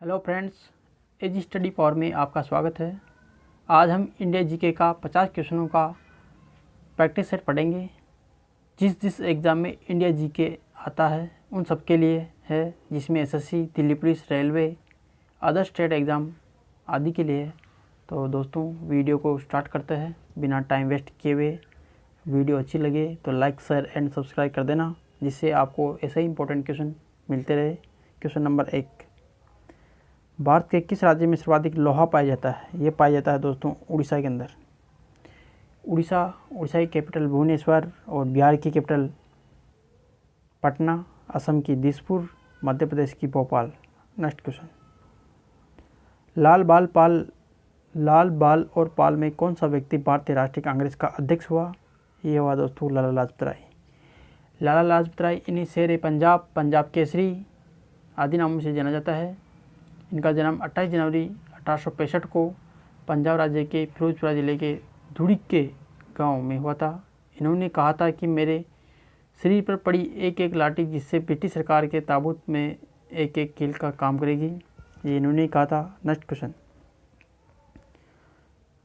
Hello friends, Edge Study Power में आपका स्वागत है। आज हम इंडिया जीके का 50 क्वेश्चनों का प्रैक्टिस सेट पढ़ेंगे। जिस एग्ज़ाम में इंडिया जीके आता है उन सब के लिए है, जिसमें SSC, Delhi police, railway, other state exam आदि के लिए है। तो दोस्तों, वीडियो को स्टार्ट करते हैं बिना टाइम वेस्ट किए हुए। वीडियो अच्छी लगे तो लाइक, शेयर एंड सब्सक्राइब कर देना, जिससे आपको ऐसे ही इंपॉर्टेंट क्वेश्चन मिलते रहे। क्वेश्चन नंबर 1, भारत के किस राज्य में सर्वाधिक लोहा पाया जाता है? ये पाया जाता है दोस्तों उड़ीसा के अंदर। उड़ीसा की कैपिटल भुवनेश्वर और बिहार की कैपिटल पटना, असम की दिसपुर, मध्य प्रदेश की भोपाल। नेक्स्ट क्वेश्चन, लाल बाल और पाल में कौन सा व्यक्ति भारतीय राष्ट्रीय कांग्रेस का अध्यक्ष हुआ? ये हुआ दोस्तों लाला लाजपत राय। लाला लाजपत राय इन्हें शेर पंजाब, पंजाब केसरी आदि नामों से जाना जाता है। इनका जन्म 28 जनवरी 1865 को पंजाब राज्य के फिरोजपुरा जिले के धुड़ीक के गांव में हुआ था। इन्होंने कहा था कि मेरे शरीर पर पड़ी एक एक लाठी जिससे ब्रिटिश सरकार के ताबूत में एक एक कील का काम करेगी, ये इन्होंने कहा था। नेक्स्ट क्वेश्चन,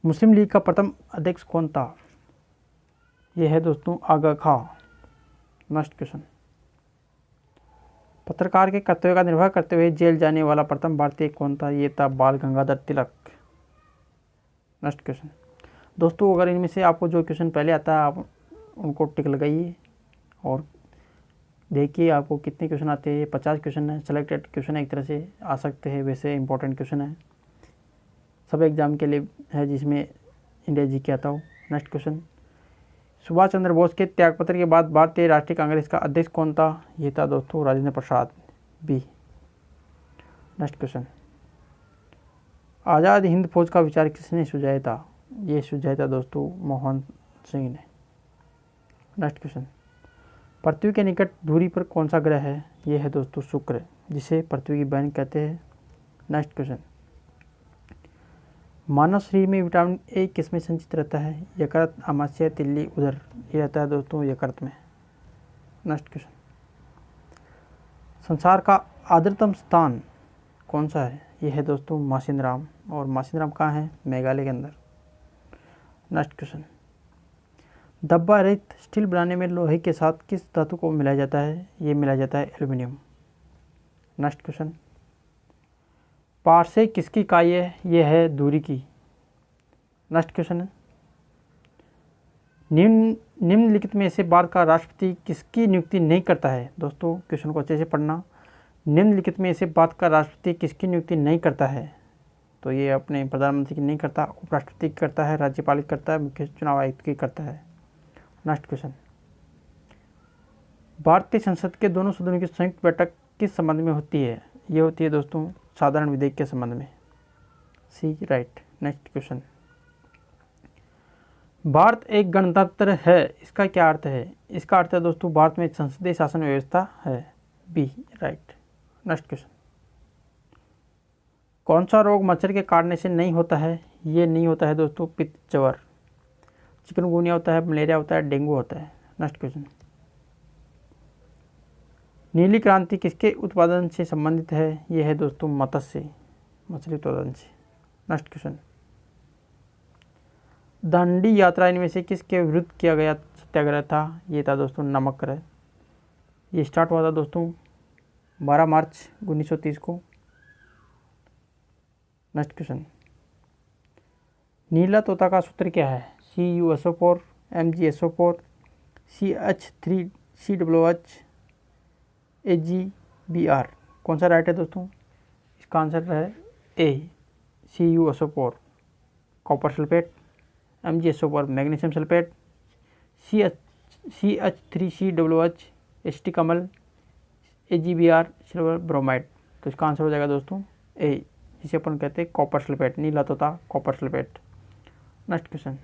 मुस्लिम लीग का प्रथम अध्यक्ष कौन था? यह है दोस्तों आगा खां। नेक्स्ट क्वेश्चन, पत्रकार के कर्तव्य का निर्वाह करते हुए जेल जाने वाला प्रथम भारतीय कौन था? ये था बाल गंगाधर तिलक। नेक्स्ट क्वेश्चन, दोस्तों अगर इनमें से आपको जो क्वेश्चन पहले आता है आप उनको टिक लगाइए और देखिए आपको कितने क्वेश्चन आते हैं। 50 क्वेश्चन है, सेलेक्टेड क्वेश्चन एक तरह से आ सकते हैं, वैसे इंपॉर्टेंट क्वेश्चन है, सब एग्जाम के लिए है जिसमें इंडिया जीके आता हो। नेक्स्ट क्वेश्चन, सुभाष चंद्र बोस के त्यागपत्र के बाद भारतीय राष्ट्रीय कांग्रेस का अध्यक्ष कौन था? ये था दोस्तों Rajendra Prasad, B. Next question, Azad Hind फौज का विचार किसने सुझाया था? ये सुझाया था दोस्तों मोहन सिंह ने। नेक्स्ट क्वेश्चन, पृथ्वी के निकट दूरी पर कौन सा ग्रह है? ये है दोस्तों शुक्र, जिसे पृथ्वी की बहन कहते हैं। नेक्स्ट क्वेश्चन, मानव शरीर में विटामिन ए किस में संचित रहता है? यकृत, आमाशय, तिल्ली, उदर। ये रहता है दोस्तों यकृत में। नेक्स्ट क्वेश्चन, संसार का आर्द्रतम स्थान कौन सा है? यह है दोस्तों मासिनराम, और मासिनराम कहाँ है? मेघालय के अंदर। नेक्स्ट क्वेश्चन, धब्बा रहित स्टील बनाने में लोहे के साथ किस धातु को मिलाया जाता है? ये मिलाया जाता है एल्यूमिनियम। नेक्स्ट क्वेश्चन, पार्से किसकी इकाई है? यह है दूरी की। नेक्स्ट क्वेश्चन है, निम्नलिखित में से भारत का राष्ट्रपति किसकी नियुक्ति नहीं करता है? दोस्तों क्वेश्चन को अच्छे से पढ़ना। निम्नलिखित में से भारत का राष्ट्रपति किसकी नियुक्ति नहीं करता है? तो ये अपने प्रधानमंत्री की नहीं करता, उपराष्ट्रपति की करता है, राज्यपाल की करता है, मुख्य चुनाव आयुक्त की करता है। नेक्स्ट क्वेश्चन, भारतीय संसद के दोनों सदनों की संयुक्त बैठक किस संबंध में होती है? ये होती है दोस्तों साधारण विधेयक के संबंध में, सी राइट। नेक्स्ट क्वेश्चन, भारत एक गणतंत्र है, इसका क्या अर्थ है? इसका अर्थ है दोस्तों भारत में संसदीय शासन व्यवस्था है, बी राइट। नेक्स्ट क्वेश्चन, कौन सा रोग मच्छर के काटने से नहीं होता है? ये नहीं होता है दोस्तों पित्त ज्वर। चिकनगुनिया होता है, मलेरिया होता है, डेंगू होता है। नेक्स्ट क्वेश्चन, नीली क्रांति किसके उत्पादन से संबंधित है? यह है दोस्तों मत्स्य, मछली उत्पादन से। नेक्स्ट क्वेश्चन, दांडी यात्रा इनमें से किसके विरुद्ध किया गया सत्याग्रह था? ये था दोस्तों नमक सत्याग्रह। ये स्टार्ट हुआ था दोस्तों 12 मार्च 1930 को। नेक्स्ट क्वेश्चन, नीला तोता का सूत्र क्या है? CuSO4, MgSO4, CH3COOH, AgBr। कौन सा राइट है दोस्तों? इसका आंसर है ए, CuSO4 copper sulphate, MgSO4 magnesium sulphate, CH3COOH acetic अम्ल, AgBr सिल्वर ब्रोमाइड। तो इसका आंसर हो जाएगा दोस्तों ए, जिसे अपन कहते हैं कॉपर सल्फेट, नीला तोता कॉपर सल्फेट। नेक्स्ट क्वेश्चन,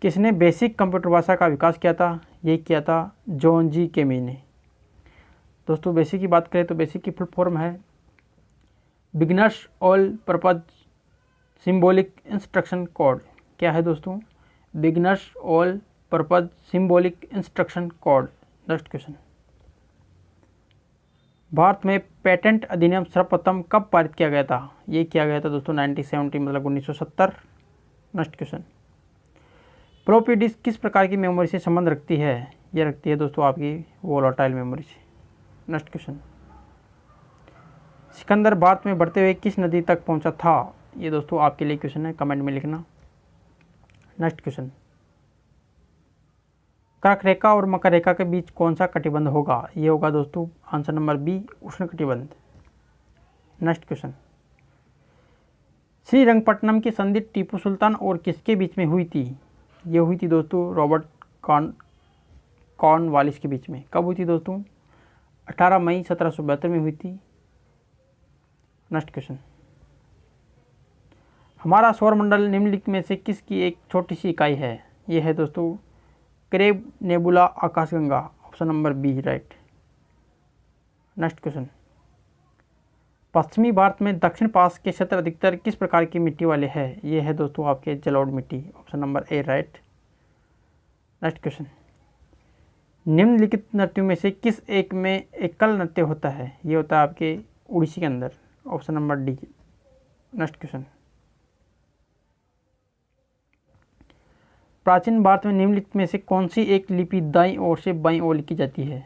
किसने बेसिक कंप्यूटर भाषा का विकास किया था? ये किया था जॉन जी केमी ने। दोस्तों बेसिक की बात करें तो बेसिक की फुल फॉर्म है beginners all purpose symbolic instruction code. क्या है दोस्तों? Beginners all purpose symbolic instruction code. Next question, Bharat में पेटेंट अधिनियम सर्वप्रथम कब पारित किया गया था? ये किया गया था दोस्तों 1970 मतलब 1970। नेक्स्ट क्वेश्चन, फ्लॉपी डिस्क किस प्रकार की मेमोरी से संबंध रखती है? ये रखती है दोस्तों आपकी वोलाटाइल मेमोरी से। नेक्स्ट क्वेश्चन, सिकंदर भारत में बढ़ते हुए किस नदी तक पहुंचा था? ये दोस्तों आपके लिए क्वेश्चन है, कमेंट में लिखना। नेक्स्ट क्वेश्चन, कर्क रेखा और मकर रेखा के बीच कौन सा कटिबंध होगा? ये होगा दोस्तों आंसर नंबर बी, उष्ण कटिबंध। नेक्स्ट क्वेश्चन, श्रीरंगपट्टनम की संधि टीपू सुल्तान और किसके बीच में हुई थी? ये हुई थी दोस्तों रॉबर्ट कॉर्नवालिस के बीच में। कब हुई थी दोस्तों? 18 मई 1772 में हुई थी। नेक्स्ट क्वेश्चन, हमारा सौरमंडल निम्नलिखित में से किसकी एक छोटी सी इकाई है? ये है दोस्तों क्रेब नेबुला आकाशगंगा, option number B right. Next question, पश्चिमी भारत में दक्षिण पास के क्षेत्र अधिकतर किस प्रकार की मिट्टी वाले हैं? ये है दोस्तों आपके जलोढ़ मिट्टी, option number A right. Next question, निम्नलिखित नृत्यों में से किस एक में एकल नृत्य होता है? ये होता है आपके उड़ीसी के अंदर, option number D. Next question, प्राचीन भारत में निम्नलिखित में से कौन सी एक लिपि दाईं ओर से बाईं ओर लिखी जाती है?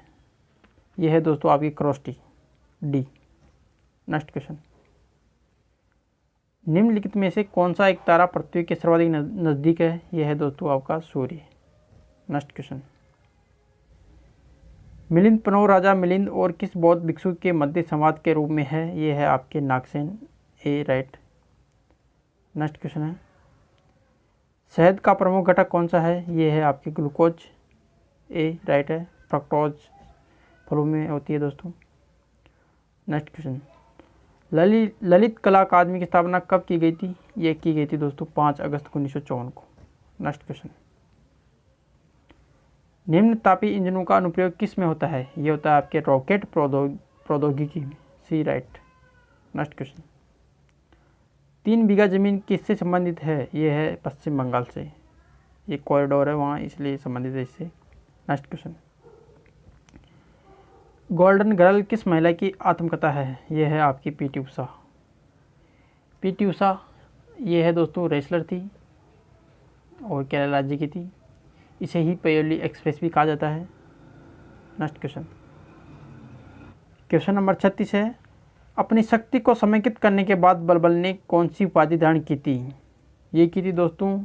यह है दोस्तों आपकी क्रॉस्टी, डी। नेक्स्ट क्वेश्चन, निम्नलिखित में से कौन सा एक तारा पृथ्वी के सर्वाधिक नज़दीक है? यह है दोस्तों आपका सूर्य। नेक्स्ट क्वेश्चन, मिलिंद पनोह राजा मिलिंद और किस बौद्ध भिक्षु के मध्य संवाद के रूप में है? ये है आपके नागसेन, ए राइट। नेक्स्ट क्वेश्चन है, शहद का प्रमुख घटक कौन सा है? ये है आपकी ग्लूकोज, ए राइट है। फ्रक्टोज फलों में होती है दोस्तों। नेक्स्ट क्वेश्चन, ललित कला अकादमी की स्थापना कब की गई थी? ये की गई थी दोस्तों 5 अगस्त 1954 को। नेक्स्ट क्वेश्चन, निम्न तापी इंजनों का अनुप्रयोग किस में होता है? ये होता है आपके रॉकेट प्रौद्योगिकी में, सी राइट। नेक्स्ट क्वेश्चन, 3 बीघा जमीन किससे संबंधित है? ये है पश्चिम बंगाल से, ये कॉरिडोर है वहाँ इसलिए संबंधित है इससे। नेक्स्ट क्वेश्चन, गोल्डन गर्ल किस महिला की आत्मकथा है? ये है आपकी पीटी उषा। पीटी उषा ये है दोस्तों रेसलर थी और केरल राज्य की थी। इसे ही पायोली एक्सप्रेस भी कहा जाता है। नेक्स्ट क्वेश्चन, क्वेश्चन नंबर 36 है, अपनी शक्ति को समेकित करने के बाद बलबल ने कौन सी उपाधि धारण की थी? ये की थी दोस्तों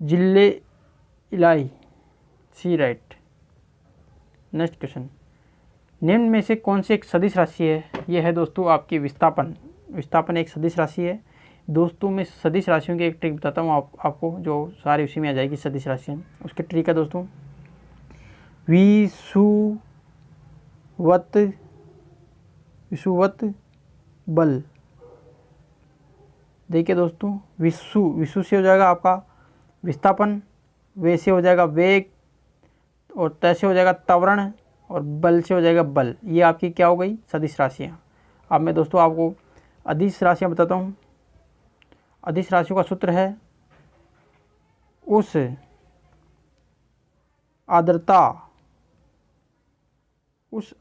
जिले इलाई, सी राइट। नेक्स्ट क्वेश्चन, निम्न में से कौन सी एक सदिश राशि है? यह है दोस्तों आपकी विस्थापन। विस्थापन एक सदिश राशि है दोस्तों। मैं सदिश राशियों की एक ट्रिक बताता हूँ आपको, जो सारी उसी में आ जाएगी सदिश राशियाँ। उसकी ट्रिक है दोस्तों विषुवत बल। देखिए दोस्तों, विषु से हो जाएगा आपका विस्थापन, वे से हो जाएगा वेग, और तय से हो जाएगा त्वरण, और बल से हो जाएगा बल। ये आपकी क्या हो गई? सदिश राशियाँ। अब मैं दोस्तों आपको अदिश राशियाँ बताता हूँ। अदिश राशियों का सूत्र है उस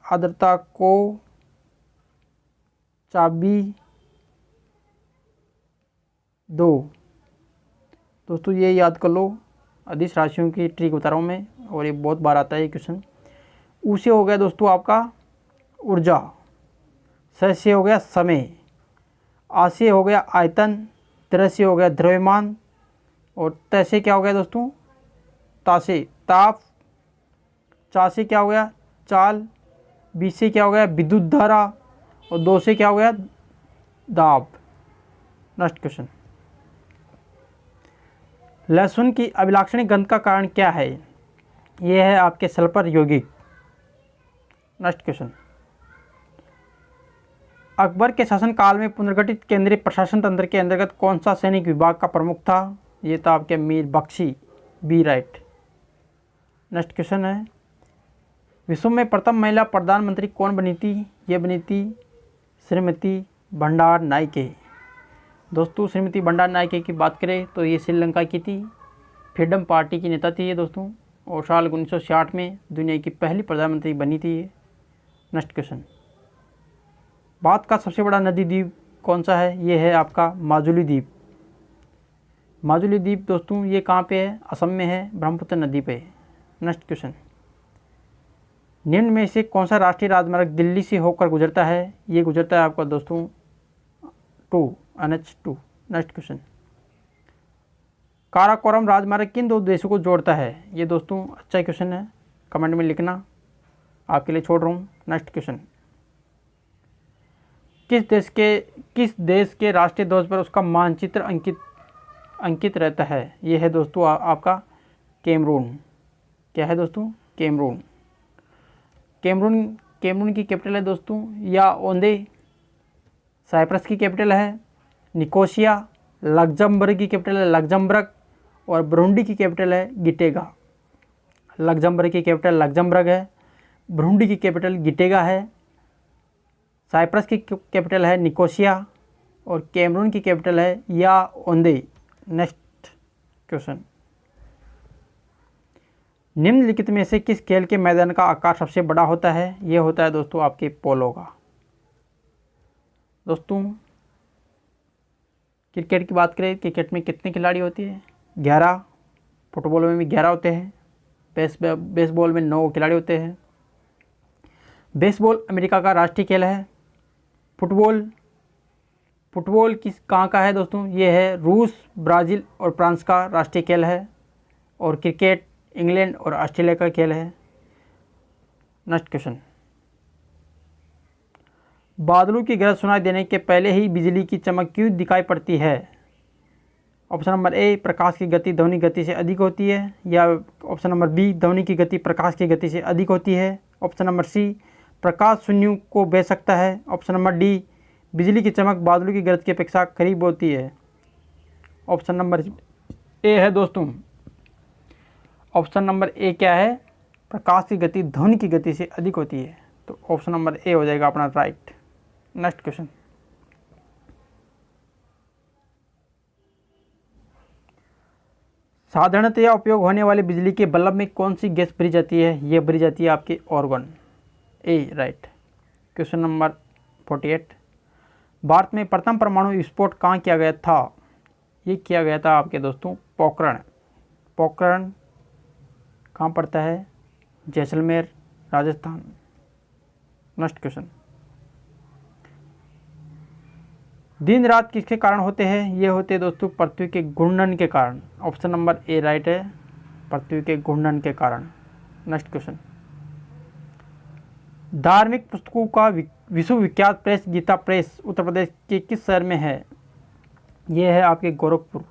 आर्द्रता को चाबी दो। दोस्तों ये याद कर लो, अदिश राशियों की ट्रिक बता रहा हूँ मैं, और ये बहुत बार आता है ये क्वेश्चन। ऊ से हो गया दोस्तों आपका ऊर्जा, स से हो गया समय, आ से हो गया आयतन, त्र से हो गया द्रव्यमान, और त से क्या हो गया दोस्तों? ता से ताप, चा से क्या हो गया? चाल, बी से क्या हो गया? विद्युत धारा, और दो से क्या हो गया? दाब। नेक्स्ट क्वेश्चन, लहसुन की अभिलाक्षणिक गंध का कारण क्या है? यह है आपके सल्फर यौगिक। नेक्स्ट क्वेश्चन, अकबर के शासनकाल में पुनर्गठित केंद्रीय प्रशासन तंत्र के अंतर्गत कौन सा सैनिक विभाग का प्रमुख था? ये था आपके Mir Bakhshi, B right. Next question है, विश्व में प्रथम महिला प्रधानमंत्री कौन बनी थी? ये बनी थी श्रीमती भंडार नायके। दोस्तों श्रीमती भंडार नायके की बात करें तो ये श्रीलंका की थी, फ्रीडम पार्टी की नेता थी ये दोस्तों, और साल 1960 में दुनिया की पहली प्रधानमंत्री बनी थी ये। Next question. भारत का सबसे बड़ा नदी द्वीप कौन सा है? ये है आपका माजुली द्वीप। माजुली द्वीप दोस्तों ये कहाँ पे है? असम में है, ब्रह्मपुत्र नदी पे। Next question. निम्न में से कौन सा राष्ट्रीय राजमार्ग दिल्ली से होकर गुजरता है? ये गुजरता है आपका दोस्तों NH2। Next question. काराकोरम राजमार्ग किन दो देशों को जोड़ता है? ये दोस्तों अच्छा क्वेश्चन है, कमेंट में लिखना, आपके लिए छोड़ रहा हूँ। Next question. किस देश के राष्ट्रीय ध्वज पर उसका मानचित्र अंकित रहता है? ये है दोस्तों आपका कैमरून। क्या है दोस्तों? कैमरून। कैमरून की कैपिटल है दोस्तों याओंदे। साइप्रस की कैपिटल है निकोसिया। लग्जमबर्ग की कैपिटल है लग्जमबर्ग। और ब्रुंडी की कैपिटल है गिटेगा। लग्जमबर्ग की कैपिटल लग्जमबर्ग है, ब्रुंडी की कैपिटल गिटेगा है, साइप्रस की कैपिटल है निकोसिया और कैमरून की कैपिटल है याओंदे। Next question. निम्नलिखित में से किस खेल के मैदान का आकार सबसे बड़ा होता है? ये होता है दोस्तों आपके पोलो का। दोस्तों क्रिकेट की बात करें, क्रिकेट में कितने खिलाड़ी होते हैं? 11। फुटबॉल में भी 11 होते हैं। बेसबॉल में 9 खिलाड़ी होते हैं। बेसबॉल अमेरिका का राष्ट्रीय खेल है। फुटबॉल किस कहाँ का है दोस्तों? ये है रूस, ब्राज़ील और फ्रांस का राष्ट्रीय खेल है। और क्रिकेट इंग्लैंड और ऑस्ट्रेलिया का खेल है। Next question. बादलों की गरज सुनाई देने के पहले ही बिजली की चमक क्यों दिखाई पड़ती है? ऑप्शन नंबर ए, प्रकाश की गति ध्वनि गति से अधिक होती है, या ऑप्शन नंबर बी, ध्वनि की गति प्रकाश की गति से अधिक होती है, ऑप्शन नंबर सी, प्रकाश शून्यों को भेज सकता है, ऑप्शन नंबर डी, बिजली की चमक बादलों की गरज की अपेक्षा करीब होती है। ऑप्शन नंबर ए है दोस्तों, ऑप्शन नंबर ए क्या है? प्रकाश की गति ध्वनि की गति से अधिक होती है। तो ऑप्शन नंबर ए हो जाएगा अपना राइट। Next question. साधारणतया उपयोग होने वाले बिजली के बल्ब में कौन सी गैस भरी जाती है? ये भरी जाती है आपकी ऑर्गन। ए राइट। Question number 48। भारत में प्रथम परमाणु विस्फोट कहाँ किया गया था? ये किया गया था आपके दोस्तों पोखरण। पोखरण कहाँ पड़ता है? जैसलमेर, राजस्थान। Next question. दिन रात किसके कारण होते हैं? ये होते हैं दोस्तों पृथ्वी के घूर्णन के कारण। ऑप्शन नंबर ए राइट है, पृथ्वी के घूर्णन के कारण। Next question. धार्मिक पुस्तकों का विश्वविख्यात प्रेस गीता प्रेस उत्तर प्रदेश के किस शहर में है? ये है आपके गोरखपुर।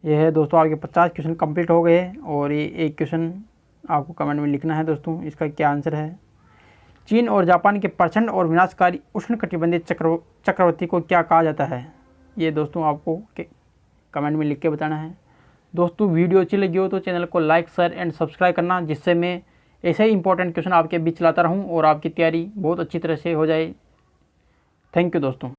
ये है दोस्तों आपके 50 क्वेश्चन कंप्लीट हो गए और ये एक क्वेश्चन आपको कमेंट में लिखना है दोस्तों, इसका क्या आंसर है। चीन और जापान के प्रचंड और विनाशकारी उष्णकटिबंधीय चक्रवाती को क्या कहा जाता है? ये दोस्तों आपको कमेंट में लिख के बताना है। दोस्तों वीडियो अच्छी लगी हो तो चैनल को लाइक, शेयर एंड सब्सक्राइब करना, जिससे मैं ऐसे ही इंपॉर्टेंट क्वेश्चन आपके बीच लाता रहूं और आपकी तैयारी बहुत अच्छी तरह से हो जाए। थैंक यू दोस्तों।